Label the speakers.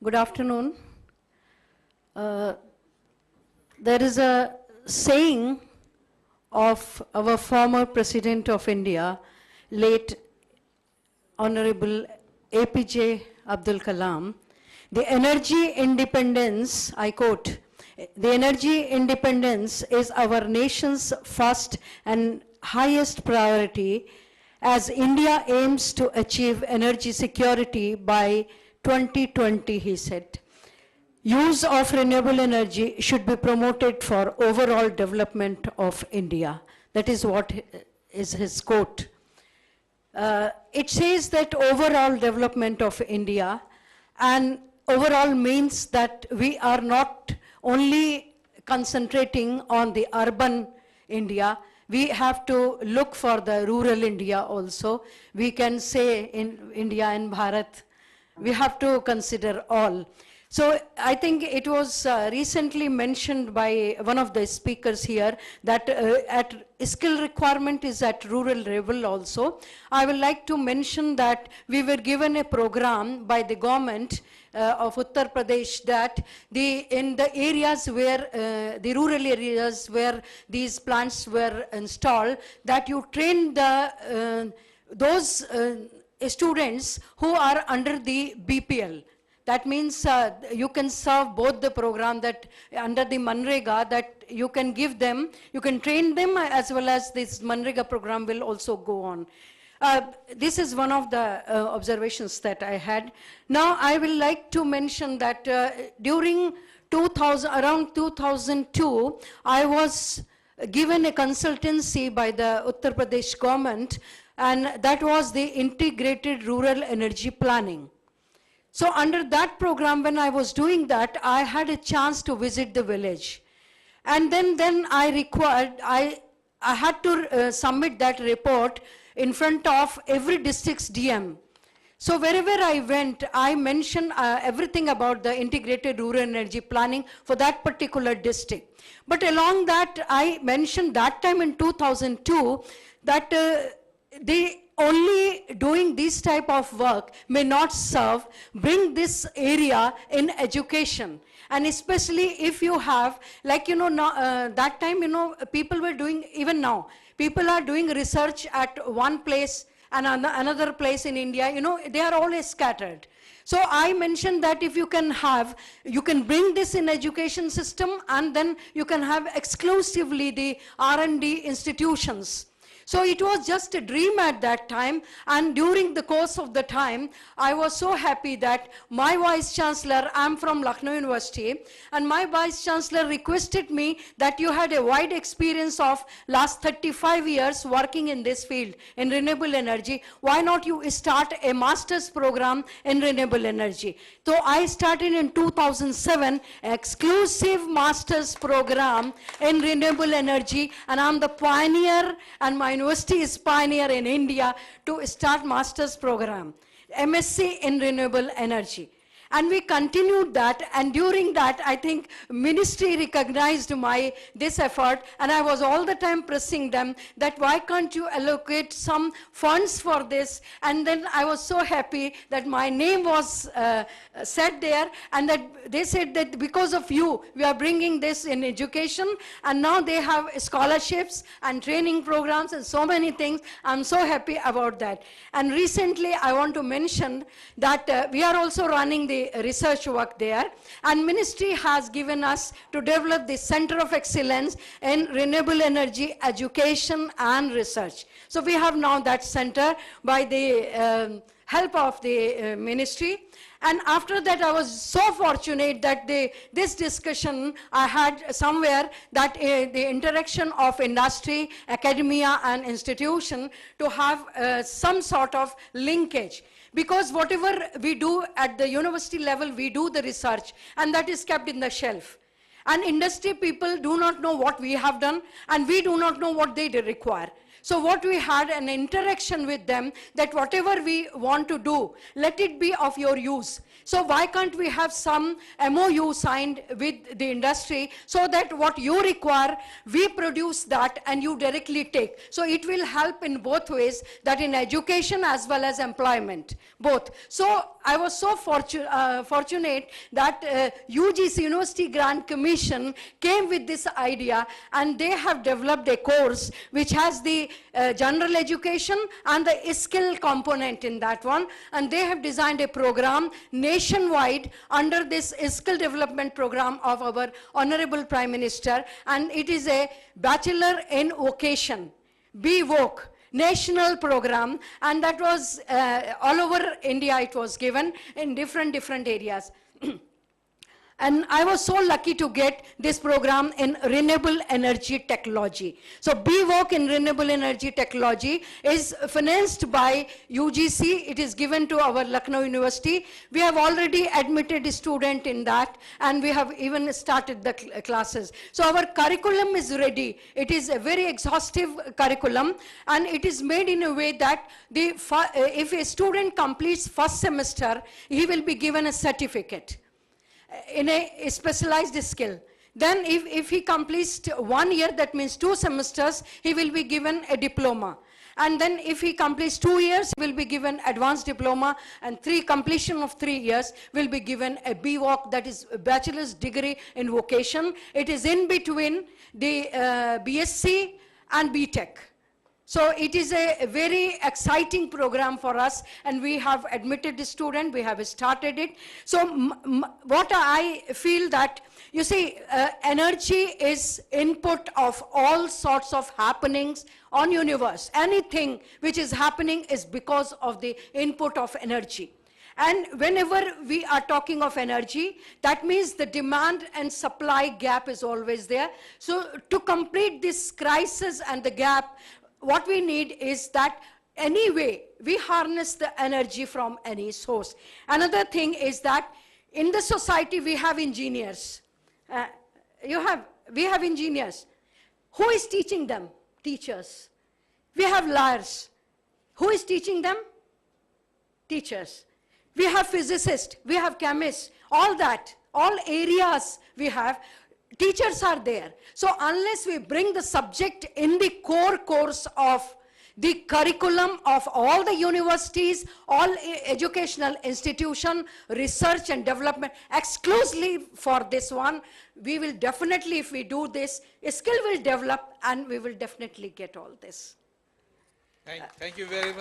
Speaker 1: Good afternoon. There is a saying of our former President of India, late Honorable APJ Abdul Kalam, the energy independence, I quote, the energy independence is our nation's first and highest priority as India aims to achieve energy security by 2020, he said. Use of renewable energy should be promoted for overall development of India. That is what is his quote. It says that overall development of India, and overall means that we are not only concentrating on the urban India, we have to look for the rural India also. We can say in India and Bharat, we have to consider all. So I think it was recently mentioned by one of the speakers here that at skill requirement is at rural level also. I would like to mention that we were given a program by the government of Uttar Pradesh that in the areas where, the rural areas where these plants were installed, that you train those students who are under the BPL. That means you can serve both the program that under the Manrega, that you can give them, you can train them, as well as this Manrega program will also go on. This is one of the observations that I had. Now I will like to mention that during around 2002, I was given a consultancy by the Uttar Pradesh government, and that was the Integrated Rural Energy Planning. So under that program, when I was doing that, I had a chance to visit the village. And then I had to submit that report in front of every district's DM. So wherever I went, I mentioned everything about the integrated rural energy planning for that particular district. But along that, I mentioned that time in 2002 that only doing this type of work may not serve, bring this area in education. And especially if you have, like, that time, people were doing, even now, people are doing research at one place and another place in India, they are always scattered. So I mentioned that if you can bring this in education system, and then you can have exclusively the R&D institutions. So it was just a dream at that time, and during the course of the time, I was so happy that my Vice Chancellor, I'm from Lucknow University, and my Vice Chancellor requested me that you had a wide experience of last 35 years working in this field, in renewable energy. Why not you start a master's program in renewable energy? So I started in 2007, exclusive master's program in renewable energy, and I'm the pioneer, and my university is pioneer in India to start master's program, MSc in renewable energy. And we continued that, and during that, I think ministry recognized this effort, and I was all the time pressing them that why can't you allocate some funds for this? And then I was so happy that my name was said there, and that they said that because of you, we are bringing this in education, and now they have scholarships and training programs and so many things. I'm so happy about that. And recently, I want to mention that we are also running the research work there, and ministry has given us to develop the Center of Excellence in Renewable Energy Education and Research. So we have now that center by the help of the ministry. And after that, I was so fortunate that this discussion I had somewhere, that the interaction of industry, academia, and institution to have some sort of linkage. Because whatever we do at the university level, we do the research, and that is kept in the shelf. And industry people do not know what we have done, and we do not know what they require. So what we had an interaction with them, that whatever we want to do, let it be of your use. So why can't we have some MOU signed with the industry so that what you require, we produce that and you directly take. So it will help in both ways, that in education as well as employment, both. So I was so fortunate that UGC, University Grant Commission, came with this idea, and they have developed a course which has the general education and the skill component in that one, and they have designed a program nationwide under this skill development program of our Honorable Prime Minister, and it is a Bachelor in Vocation, BVOC, national program, and that was all over India. It was given in different areas. And I was so lucky to get this program in renewable energy technology. So BVOC in renewable energy technology is financed by UGC. It is given to our Lucknow University. We have already admitted a student in that, and we have even started the classes. So our curriculum is ready. It is a very exhaustive curriculum, and it is made in a way that if a student completes first semester, he will be given a certificate in a specialized skill. Then if he completes 1 year, that means 2 semesters, he will be given a diploma. And then if he completes 2 years, he will be given advanced diploma, and completion of 3 years will be given a BVOC, that is a bachelor's degree in vocation. It is in between the BSc and BTech. So it is a very exciting program for us, and we have admitted the student, we have started it. So what I feel that, you see, energy is input of all sorts of happenings on universe. Anything which is happening is because of the input of energy. And whenever we are talking of energy, that means the demand and supply gap is always there. So to complete this crisis and the gap, what we need is that anyway, we harness the energy from any source. Another thing is that in the society we have engineers. We have engineers. Who is teaching them? Teachers. We have lawyers. Who is teaching them? Teachers. We have physicists. We have chemists. All that, all areas we have. Teachers are there. So unless we bring the subject in the core course of the curriculum of all the universities, all educational institution, research and development, exclusively for this one, we will definitely, if we do this, a skill will develop, and we will definitely get all this.
Speaker 2: Thank you very much.